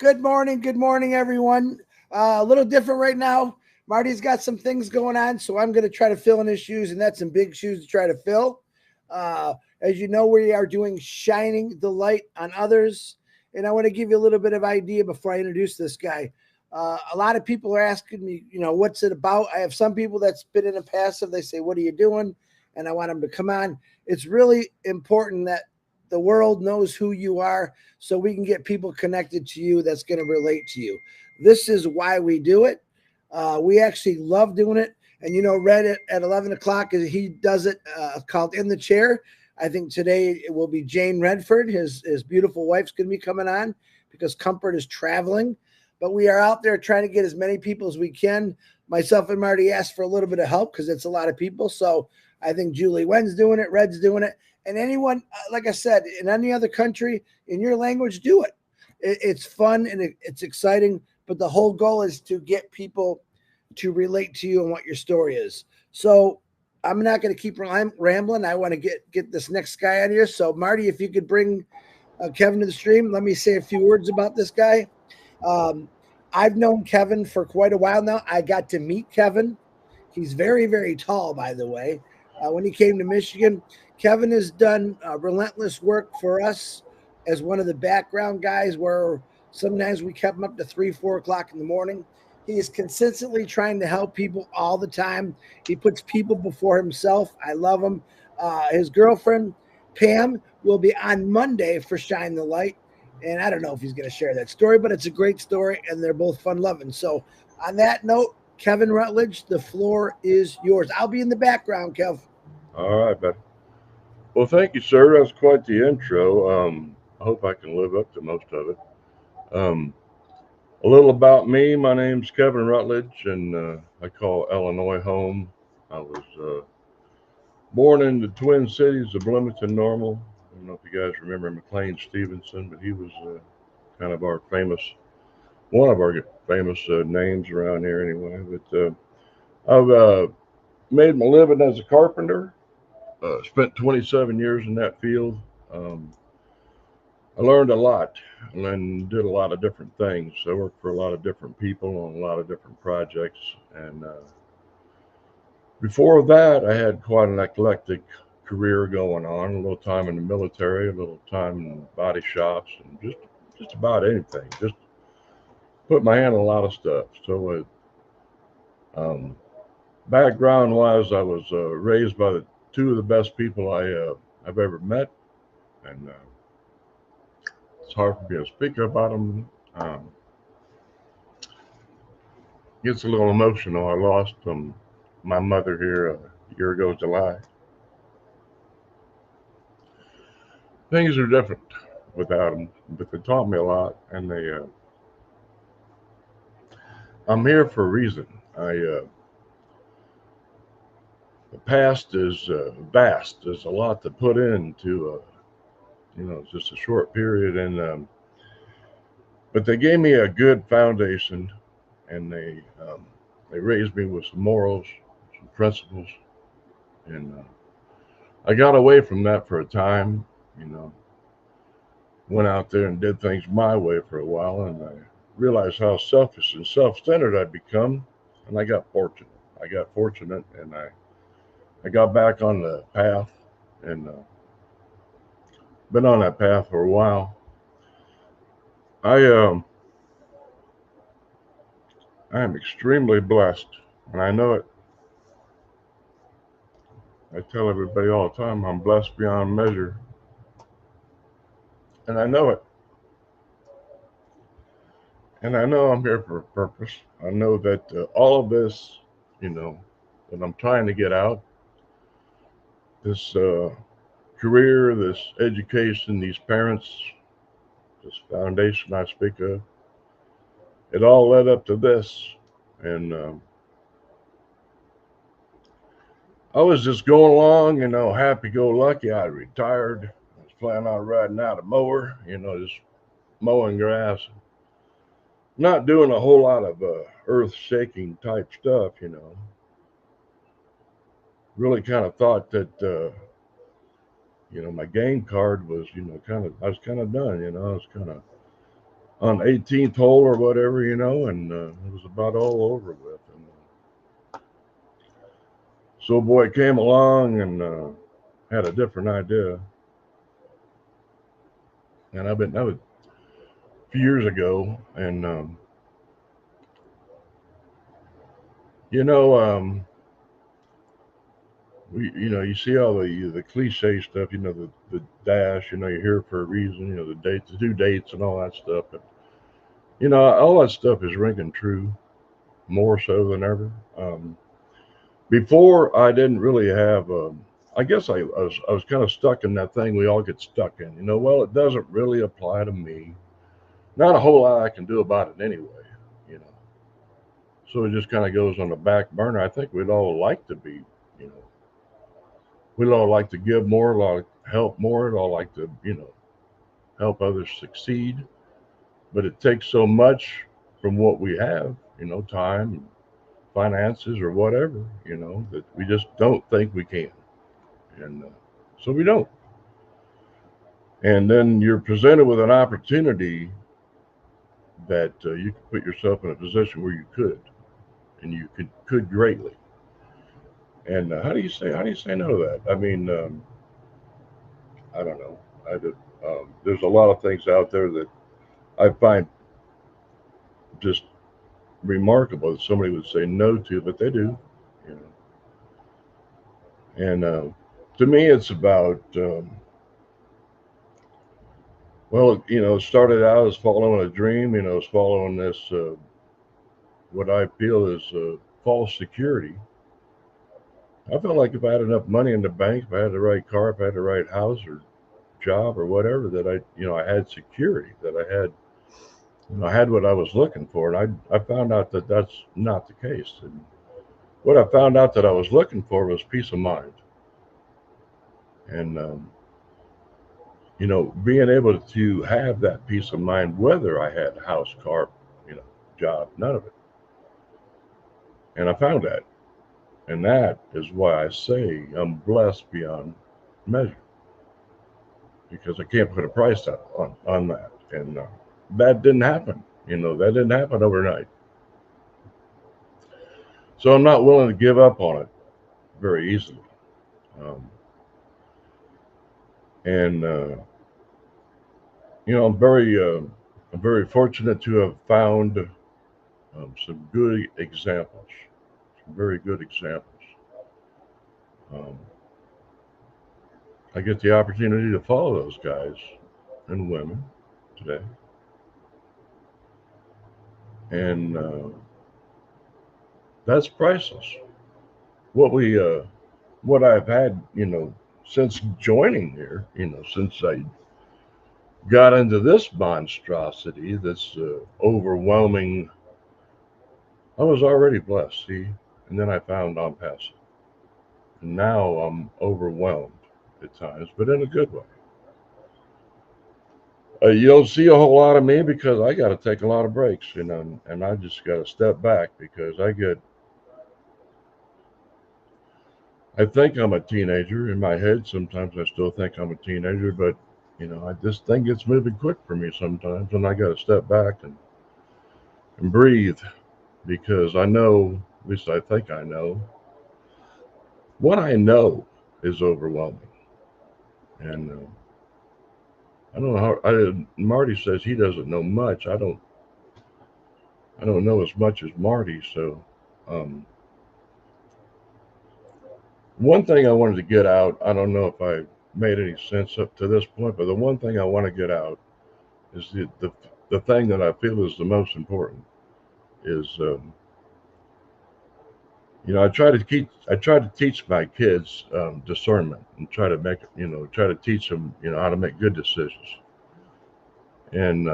Good morning, everyone. A little different right now. Marty's got some things going on, so I'm going to try to fill in his shoes, and that's some big shoes to try to fill. As you know, we are doing shining the light on others, and I want to give you a little bit of idea before I introduce this guy. A lot of people are asking me, what's it about? I have some people that's been in a passive. They say, "What are you doing?" And I want them to come on. It's really important that the world knows who you are so we can get people connected to you that's going to relate to you. This is why we do it. We actually love doing it. And, Red at 11 o'clock, he does it called In the Chair. I think today it will be Jane Redfern. His beautiful wife's going to be coming on because Comfort is traveling. But we are out there trying to get as many people as we can. Myself and Marty asked for a little bit of help because it's a lot of people. So I think Julie Wen's doing it, Red's doing it. And anyone, like I said, in any other country, in your language, do it. It's fun and it's exciting. But the whole goal is to get people to relate to you and what your story is. So I'm not going to keep rambling. I want to get this next guy on here. So Marty, if you could bring Kevin to the stream, let me say a few words about this guy. I've known Kevin for quite a while now. I got to meet Kevin. He's very, very tall, by the way. When he came to Michigan, Kevin has done relentless work for us as one of the background guys where sometimes we kept him up to 3, 4 o'clock in the morning. He is consistently trying to help people all the time. He puts people before himself. I love him. His girlfriend, Pam, will be on Monday for Shine the Light. And I don't know if he's going to share that story, but it's a great story, and they're both fun-loving. So on that note, Kevin Rutledge, the floor is yours. I'll be in the background, Kev. All right, buddy. Well, thank you, sir. That's quite the intro. I hope I can live up to most of it. Um, a little about me. My name's Kevin Rutledge, and I call Illinois home. I was born in the Twin Cities of Bloomington Normal. I don't know if you guys remember McLean Stevenson, but he was kind of our famous, one of our famous names around here anyway. But I've made my living as a carpenter. Spent 27 years in that field. Um, I learned a lot and did a lot of different things. I worked for a lot of different people on a lot of different projects. And before that, I had quite an eclectic career going on. A little time in the military, a little time in body shops, and just about anything. Just put my hand on a lot of stuff. So, background wise, I was raised by two of the best people I've ever met, and it's hard for me to speak about them. Gets a little emotional. I lost my mother here a year ago, July. Things are different without them, but they taught me a lot, and I'm here for a reason. The past is vast. There's a lot to put into it's just a short period, and but they gave me a good foundation, and they raised me with some morals, some principles, and I got away from that for a time. You know, went out there and did things my way for a while, and I realized how selfish and self-centered I'd become, and I got fortunate. And I got back on the path, and been on that path for a while. I I am extremely blessed, and I know it. I tell everybody all the time I'm blessed beyond measure, and I know it. And I know I'm here for a purpose. I know that all of this, you know, that I'm trying to get out, this career, this education, these parents, this foundation I speak of, it all led up to this. And I was just going along, happy go lucky. I retired. I was planning on riding out a mower, just mowing grass, not doing a whole lot of earth shaking type stuff. Really kind of thought that, my game card was, I was kind of done, I was kind of on 18th hole or whatever, you know, and it was about all over with. And so a boy came along and had a different idea. And that was a few years ago. And, you know, you see all the cliche stuff, you know, the dash, you know, you're here for a reason, you know, the dates, the due dates and all that stuff. But, you know, all that stuff is ringing true more so than ever. Before I didn't really have, I guess I was kind of stuck in that thing we all get stuck in, you know, well, it doesn't really apply to me. Not a whole lot I can do about it anyway, you know. So it just kind of goes on the back burner. I think we'd all like to be, you know, we'd all like to give more, like help more, we'd all like to, you know, help others succeed. But it takes so much from what we have, you know, time, finances, or whatever, you know, that we just don't think we can. And so we don't. And then you're presented with an opportunity that you could put yourself in a position where you could, and you could greatly. And how do you say no to that? I mean, I don't know. There's a lot of things out there that I find just remarkable that somebody would say no to, but they do, you know. And to me, it's about well, you know, it started out as following a dream, you know, as following this what I feel is false security. I felt like if I had enough money in the bank, if I had the right car, if I had the right house or job or whatever, that I had security, that I had what I was looking for. And I found out that that's not the case. And what I found out that I was looking for was peace of mind. And, you know, being able to have that peace of mind, whether I had a house, car, you know, job, none of it. And I found that. And that is why I say I'm blessed beyond measure, because I can't put a price on that. And that didn't happen. You know, that didn't happen overnight. So I'm not willing to give up on it very easily. Um, and you know, I'm very fortunate to have found some good examples, some very good examples. Um, I get the opportunity to follow those guys and women today, and that's priceless. What we, what I've had, you know, since joining here, you know, since I got into this monstrosity, this overwhelming. I was already blessed, see, and then I found Onpassive, and now I'm overwhelmed at times, but in a good way. You don't see a whole lot of me because I got to take a lot of breaks, you know, and I just got to step back because I think I'm a teenager in my head. Sometimes I still think I'm a teenager, but you know, this thing gets moving quick for me sometimes, and I got to step back and breathe because I know, at least I think I know, what I know is overwhelming. And I don't know how. Marty says he doesn't know much. I don't know as much as Marty. So, um, one thing I wanted to get out. I don't know if I made any sense up to this point, but the one thing I want to get out is the thing that I feel is the most important is you know, I try to teach my kids discernment and try to try to teach them, you know, how to make good decisions. And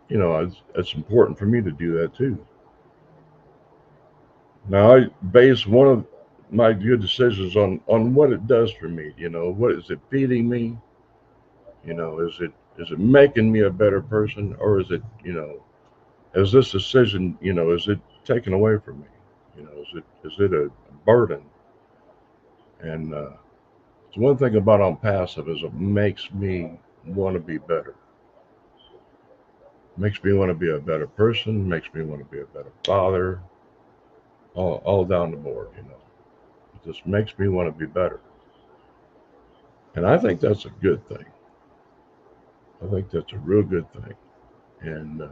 you know, it's important for me to do that too. Now I base one of my good decisions on what it does for me. You know, what is it feeding me? You know, is it making me a better person, or is it, you know, is this decision, you know, is it taken away from me? You know, is it a burden? And so one thing about Onpassive is it makes me want to be better. Makes me want to be a better person, makes me want to be a better father, all down the board, you know. It just makes me want to be better. And I think that's a good thing. I think that's a real good thing. And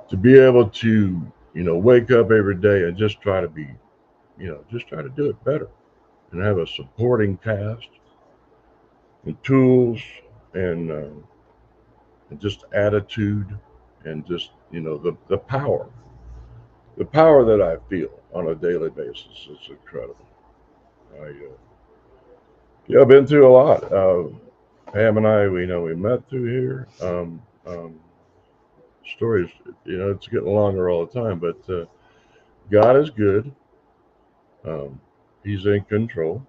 to be able to, wake up every day and just try to be, just try to do it better and have a supporting cast and tools and, and just attitude and just, the power. The power that I feel on a daily basis is incredible. I've been through a lot. Pam and I, we met through here. Stories, it's getting longer all the time, but God is good. He's in control.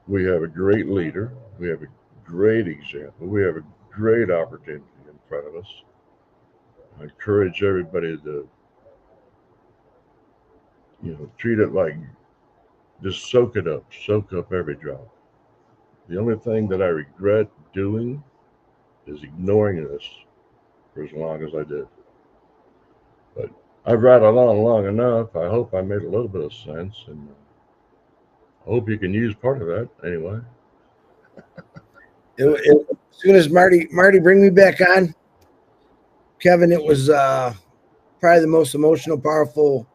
We have a great leader. We have a great example. We have a great opportunity in front of us. I encourage everybody to, treat it like just soak up every drop. The only thing that I regret doing is ignoring this for as long as I did. But I've rattled on long enough. I hope I made a little bit of sense, and I hope you can use part of that anyway. As soon as Marty bring me back on, Kevin, it was probably the most emotional, powerful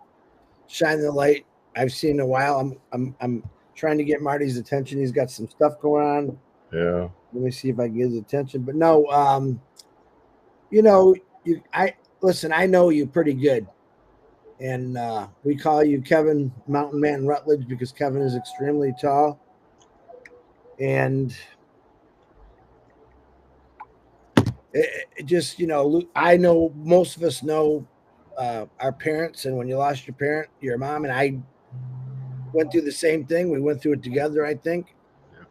shine the light I've seen in a while. I'm trying to get Marty's attention. He's got some stuff going on. Yeah. Let me see if I can get his attention. But no, I listen. I know you pretty good, and we call you Kevin Mountain Man Rutledge because Kevin is extremely tall, and it just I know most of us know our parents, and when you lost your mom, and I went through the same thing. We went through it together, I think. Yeah.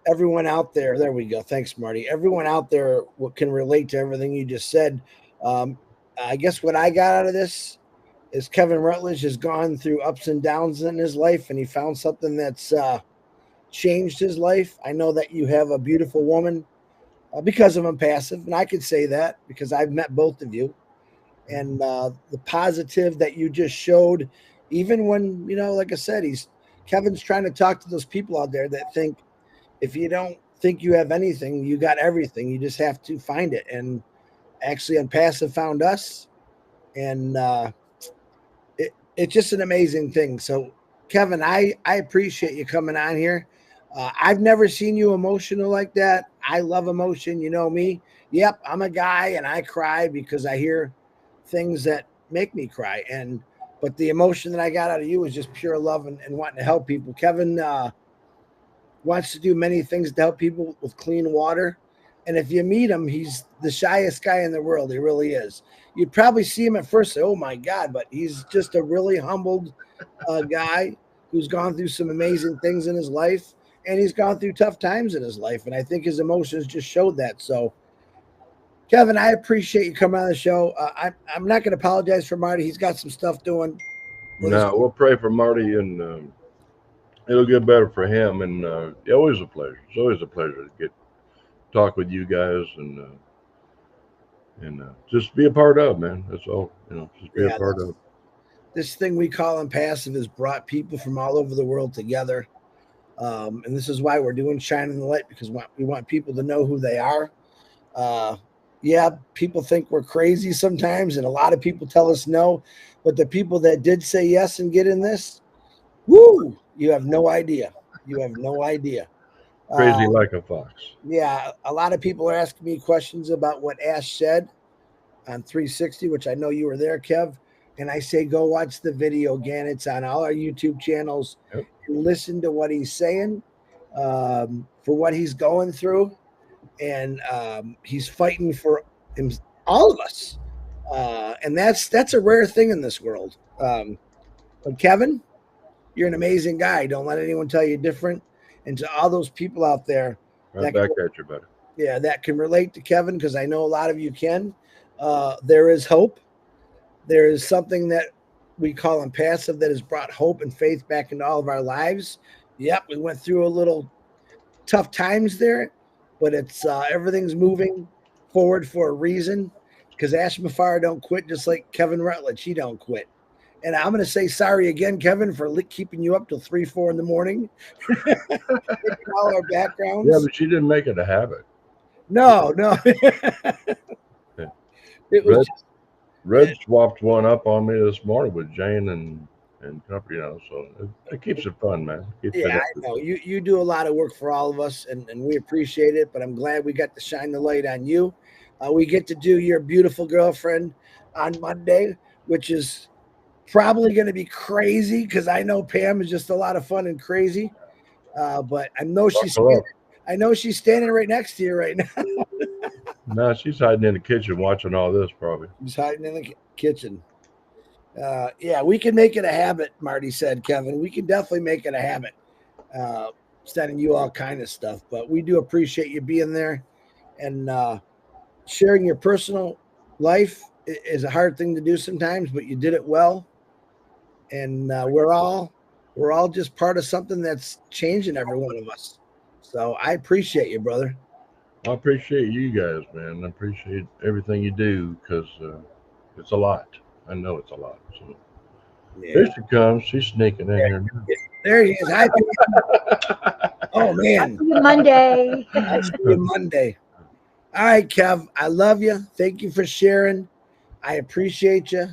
Everyone out there we go. Thanks, Marty. Everyone out there can relate to everything you just said. I guess what I got out of this is Kevin Rutledge has gone through ups and downs in his life, and he found something that's changed his life. I know that you have a beautiful woman because of Onpassive, and I could say that because I've met both of you. And the positive that you just showed, even when, like I said, Kevin's trying to talk to those people out there that think if you don't think you have anything, you got everything. You just have to find it. And actually, Onpassive found us, and it's just an amazing thing. So, Kevin, I appreciate you coming on here. I've never seen you emotional like that. I love emotion. You know me. Yep, I'm a guy, and I cry because I hear things that make me cry. But the emotion that I got out of you was just pure love and wanting to help people. Kevin wants to do many things to help people with clean water. And if you meet him, he's the shyest guy in the world. He really is. You'd probably see him at first, say, "Oh my God," but he's just a really humbled guy who's gone through some amazing things in his life, and he's gone through tough times in his life. And I think his emotions just showed that. So, Kevin, I appreciate you coming on the show. I'm not going to apologize for Marty. He's got some stuff doing. No, we'll pray for Marty, and it'll get better for him. And always a pleasure. It's always a pleasure to talk with you guys and just be a part of, man. That's all. Just be a part of. This thing we call Onpassive has brought people from all over the world together. And this is why we're doing Shining the Light, because we want people to know who they are. Yeah, people think we're crazy sometimes, and a lot of people tell us no. But the people that did say yes and get in this, woo, you have no idea. You have no idea. Crazy like a fox. Yeah, a lot of people are asking me questions about what Ash said on 360, which I know you were there, Kev. And I say, go watch the video again. It's on all our YouTube channels. Yep. And listen to what he's saying for what he's going through. And he's fighting for all of us. And that's a rare thing in this world. But Kevin, you're an amazing guy. Don't let anyone tell you different. And to all those people out there, right back at you, buddy. Yeah, that can relate to Kevin, because I know a lot of you can. There is hope. There is something that we call Onpassive that has brought hope and faith back into all of our lives. Yep, we went through a little tough times there, but it's everything's moving forward for a reason. Because Ash Mufareh don't quit, just like Kevin Rutledge. He don't quit. And I'm going to say sorry again, Kevin, for keeping you up till 3, 4 in the morning. All our backgrounds. Yeah, but she didn't make it a habit. No. It was Red swapped one up on me this morning with Jane and company, so it keeps it fun, man. I know. You do a lot of work for all of us, and we appreciate it, but I'm glad we got to shine the light on you. We get to do your beautiful girlfriend on Monday, which is probably going to be crazy because I know Pam is just a lot of fun and crazy. But I know she's standing right next to you right now. No, she's hiding in the kitchen watching all this probably. She's hiding in the kitchen. Yeah, we can make it a habit, Marty said, Kevin. We can definitely make it a habit. Sending you all kind of stuff. But we do appreciate you being there and sharing your personal life is a hard thing to do sometimes, but you did it well. And we're all just part of something that's changing every one of us. So I appreciate you, brother. I appreciate you guys, man. I appreciate everything you do because it's a lot. I know it's a lot. So here she comes. She's sneaking in here. There he is. Hi. Oh man. Monday. Monday. All right, Kev. I love you. Thank you for sharing. I appreciate you.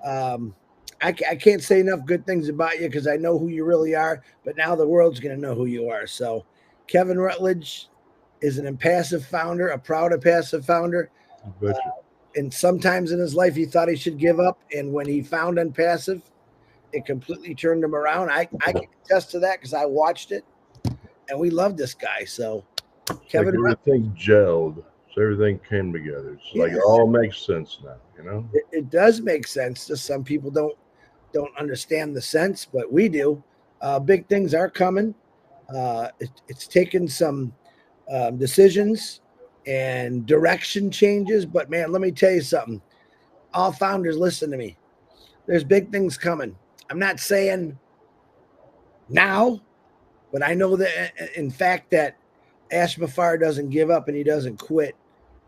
I can't say enough good things about you because I know who you really are, but now the world's going to know who you are. So Kevin Rutledge is an Onpassive founder, a proud Onpassive founder. And sometimes in his life, he thought he should give up. And when he found Onpassive, it completely turned him around. I can attest to that because I watched it and we love this guy. So Kevin, everything gelled. So everything came together. It's like it all makes sense now, It does make sense. Just some people don't understand the sense, but we do. Big things are coming. It's taken some decisions and direction changes, but man, let me tell you something. All founders, listen to me. There's big things coming. I'm not saying now, but I know that in fact that Ash Mufareh doesn't give up and he doesn't quit,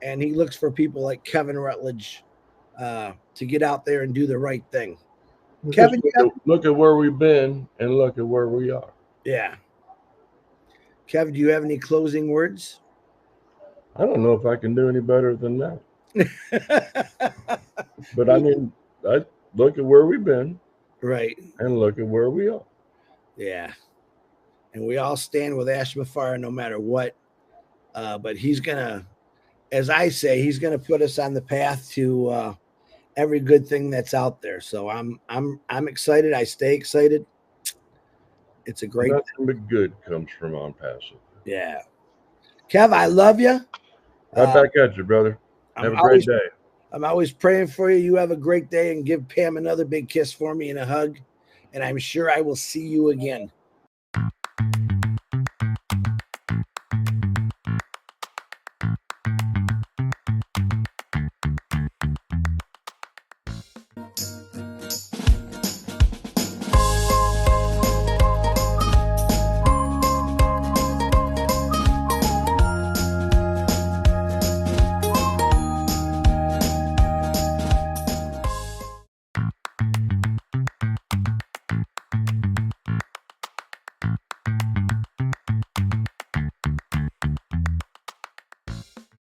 and he looks for people like Kevin Rutledge to get out there and do the right thing. Kevin, look at where we've been and look at where we are. Yeah. Kevin, do you have any closing words? I don't know if I can do any better than that. But I mean, I look at where we've been. Right. And look at where we are. Yeah. And we all stand with Ash Mufareh no matter what. But he's going to, as I say, he's going to put us on the path to every good thing that's out there. So I'm excited. I stay excited. It's a great Nothing but good comes from Onpassive. Yeah. Kev, I love you. Right back at you, brother. Have a great day. I'm always praying for you. You have a great day, and give Pam another big kiss for me and a hug. And I'm sure I will see you again.